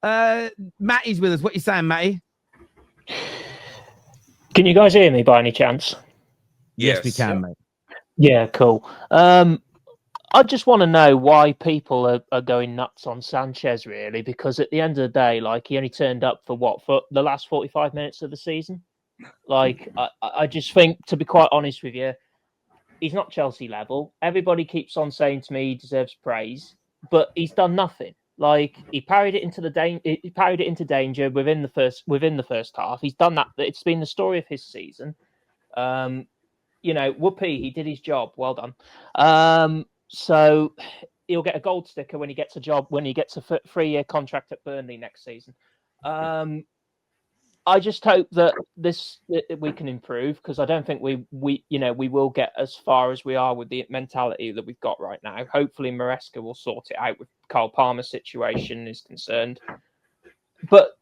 Matty's with us. What you saying, Matty? Can you guys hear me by any chance? Yes, we can, mate. Yeah, cool. I just want to know why people are going nuts on Sanchez, really, because at the end of the day, like, he only turned up for the last 45 minutes of the season. Like, I just think, to be quite honest with you, he's not Chelsea level. Everybody keeps on saying to me he deserves praise, but he's done nothing. Like, he parried it into danger within the first half. He's done that. It's been the story of his season. Whoopee, he did his job. Well done. So he'll get a gold sticker when he gets a 3-year contract at Burnley next season. I just hope that we can improve, because I don't think we will get as far as we are with the mentality that we've got right now. Hopefully Maresca will sort it out with Carl Palmer's situation is concerned. But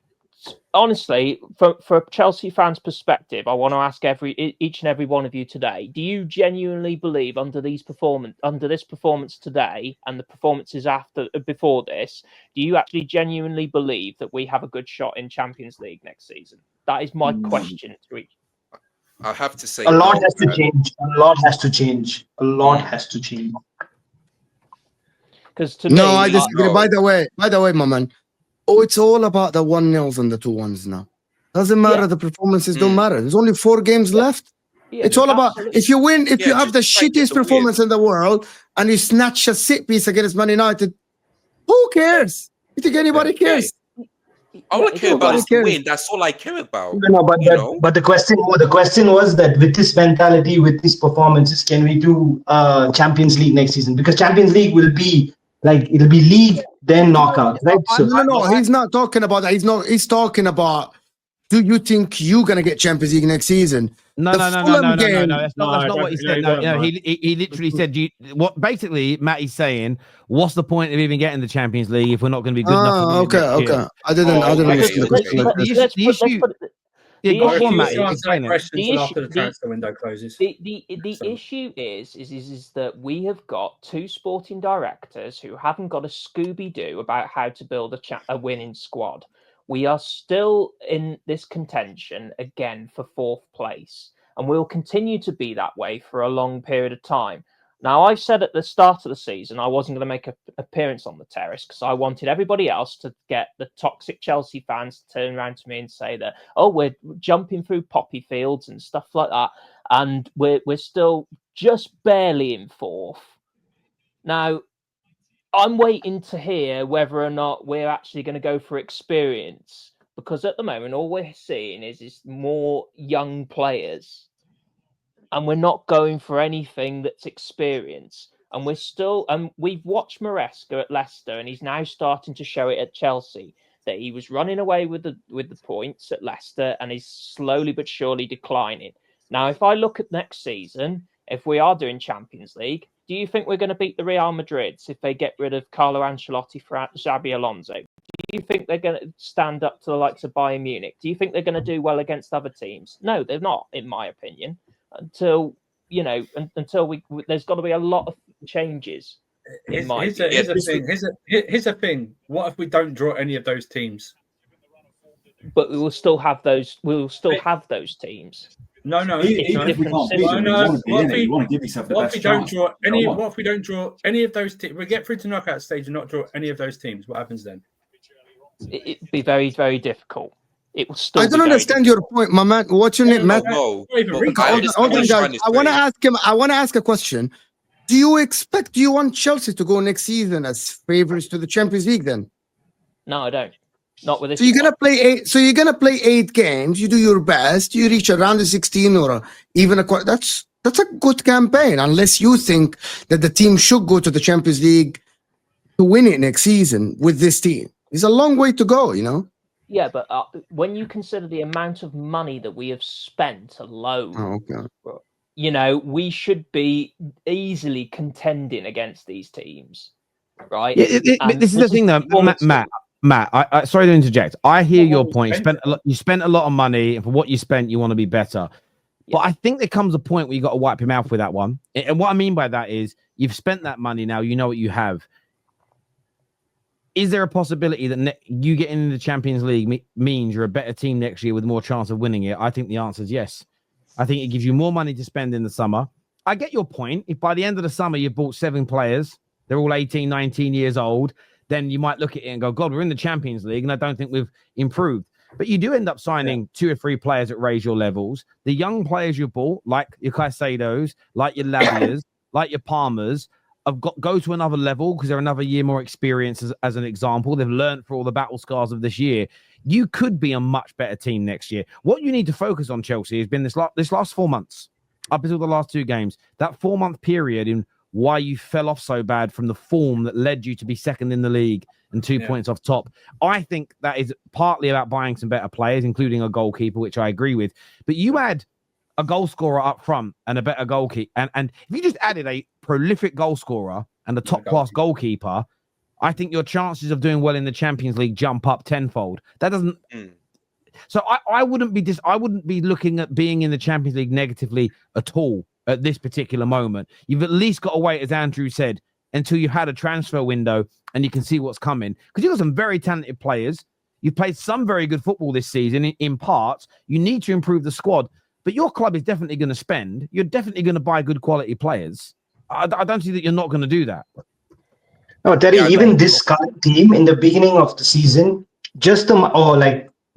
honestly, for a Chelsea fan's perspective, I want to ask each and every one of you today: do you genuinely believe under this performance today and the performances before this, do you actually genuinely believe that we have a good shot in Champions League next season? That is my question to each. I have to say, a lot has to change. A lot has to change. A lot has to change. Because to me, I disagree. By the way, my man. Oh, it's all about the 1-0s and the 2-1s now. Doesn't matter. The performances don't matter. There's only 4 games left. Yeah, it's all about if you win, if you have the shittiest performance in the world and you snatch a sit piece against Man United, who cares? You think anybody cares? All I care about is to win. That's all I care about. But the question was that with this mentality, with these performances, can we do Champions League next season? Because Champions League will be it'll be league then knockout, right? No, he's not talking about that. He's talking about, do you think you're gonna get Champions League next season? No. That's not what he said. No, he literally said, what basically Matty's saying, what's the point of even getting the Champions League if we're not going to be good enough? Okay. I didn't understand the issue. Yeah, go on, Matty. Explain it. After the transfer window closes. The issue is that we have got 2 sporting directors who haven't got a Scooby-Doo about how to build a winning squad. We are still in this contention again for 4th place, and we'll continue to be that way for a long period of time. Now, I said at the start of the season I wasn't going to make an appearance on the terrace because I wanted everybody else to get the toxic Chelsea fans to turn around to me and say that, oh, we're jumping through poppy fields and stuff like that, and we're still just barely in 4th. Now, I'm waiting to hear whether or not we're actually going to go for experience, because at the moment all we're seeing is more young players. And we're not going for anything that's experience. And we've watched Maresca at Leicester, and he's now starting to show it at Chelsea that he was running away with the points at Leicester, and he's slowly but surely declining. Now, if I look at next season, if we are doing Champions League, do you think we're going to beat the Real Madrids if they get rid of Carlo Ancelotti for Xabi Alonso? Do you think they're going to stand up to the likes of Bayern Munich? Do you think they're going to do well against other teams? No, they're not, in my opinion. Until there's got to be a lot of changes. Here's the thing. What if we don't draw any of those teams? But we will still have those. We will still have those teams. No. What if we don't draw any of those teams? We get through to knockout stage and not draw any of those teams. What happens then? It'd be very, very difficult. It will still. I don't understand your point, my man. What's your name, Matt? No. Hold on, guys. I want to ask him. I want to ask a question. Do you want Chelsea to go next season as favorites to the Champions League? Then? No, I don't. Not with this. So you're gonna play 8. So you're gonna play 8 games. You do your best. You reach around the 16 or even a quarter. That's a good campaign. Unless you think that the team should go to the Champions League to win it next season with this team. It's a long way to go, you know. Yeah, but when you consider the amount of money that we have spent alone, we should be easily contending against these teams, right? This is the thing, though, Matt. I sorry to interject. I hear your point. You spent a lot of money, and for what you spent, you want to be better. But I think there comes a point where you got to wipe your mouth with that one. And what I mean by that is, you've spent that money now. You know what you have. Is there a possibility that you getting in the Champions League means you're a better team next year with more chance of winning it? I think the answer is yes. I think it gives you more money to spend in the summer. I get your point. If by the end of the summer you've bought 7 players, they're all 18, 19 years old, then you might look at it and go, God, we're in the Champions League, and I don't think we've improved. But you do end up signing 2 or 3 players that raise your levels. The young players you bought, like your Caicedos, like your Lavias, like your Palmers, go to another level because they're another year more experience as an example. They've learned for all the battle scars of this year. You could be a much better team next year. What you need to focus on, Chelsea, has been this last 4 months, up until the last 2 games, that 4-month period in why you fell off so bad from the form that led you to be second in the league and 2 points off top. I think that is partly about buying some better players, including a goalkeeper, which I agree with. But you add a goal scorer up front and a better goalkeeper. And if you just added a prolific goal scorer and a top-class goalkeeper, I think your chances of doing well in the Champions League jump up tenfold. That doesn't... So I wouldn't be looking at being in the Champions League negatively at all at this particular moment. You've at least got to wait, as Andrew said, until you've had a transfer window and you can see what's coming. Because you've got some very talented players. You've played some very good football this season in parts. You need to improve the squad. But your club is definitely going to spend. You're definitely going to buy good quality players. I don't see that you're not going to do that. No, Terry, even this current team in the beginning of the season,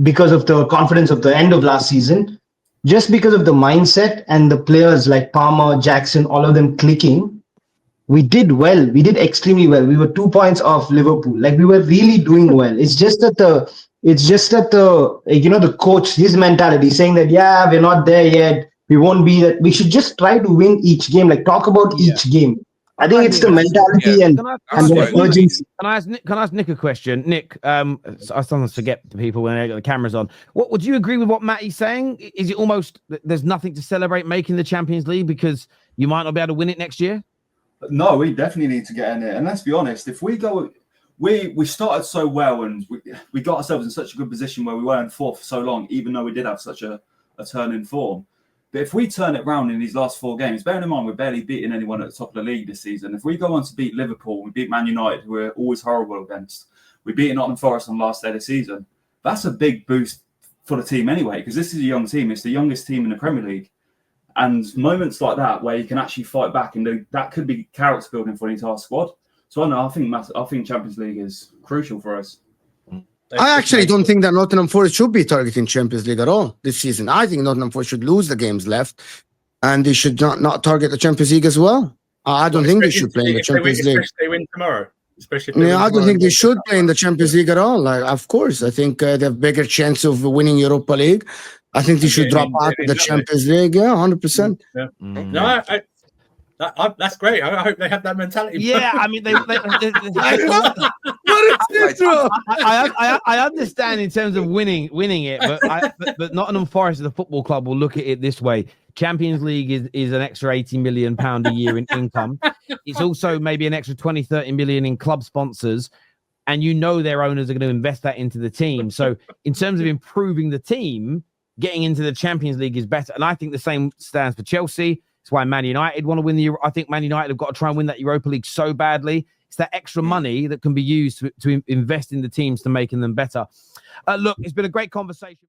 because of the confidence of the end of last season, just because of the mindset and the players like Palmer, Jackson, all of them clicking, we did well. We did extremely well. We were 2 points off Liverpool. Like, we were really doing well. It's just that the coach, his mentality saying that, we're not there yet. We won't be that. We should just try to win each game. Like, talk about each game. I think it's the mentality and the urgency. Can I ask Nick a question? Nick, I sometimes forget the people when they got the cameras on. Would you agree with what Matty's saying? Is it almost there's nothing to celebrate making the Champions League because you might not be able to win it next year? No, we definitely need to get in it. And let's be honest, if we go, we started so well and we got ourselves in such a good position where we were in fourth for so long, even though we did have such a turn in form. But if we turn it around in these last 4 games, bearing in mind we're barely beating anyone at the top of the league this season. If we go on to beat Liverpool, we beat Man United, who we're always horrible against. We beat Nottingham Forest on the last day of the season. That's a big boost for the team anyway, because this is a young team. It's the youngest team in the Premier League. And moments like that where you can actually fight back and that could be character building for the entire squad. So I think Champions League is crucial for us. I actually don't think that Nottingham Forest should be targeting Champions League at all this season. I think Nottingham Forest should lose the games left, and they should not target the Champions League as well. I don't think they should play in the Champions League. Especially if they win tomorrow. I don't think they should play in the Champions League at all. Like, of course, I think they have bigger chance of winning Europa League. I think they should drop out of the Champions League. Yeah, 100%. Yeah. No, that's great. I hope they have that mentality. Yeah, I mean, I understand in terms of winning it, but Nottingham Forest as a football club will look at it this way: Champions League is an extra £80 million a year in income. It's also maybe an extra 20-30 million in club sponsors, and their owners are going to invest that into the team. So in terms of improving the team, getting into the Champions League is better, and I think the same stands for Chelsea. It's why Man United want to win I think Man United have got to try and win that Europa League so badly. It's that extra money that can be used to invest in the teams to making them better. Look, it's been a great conversation.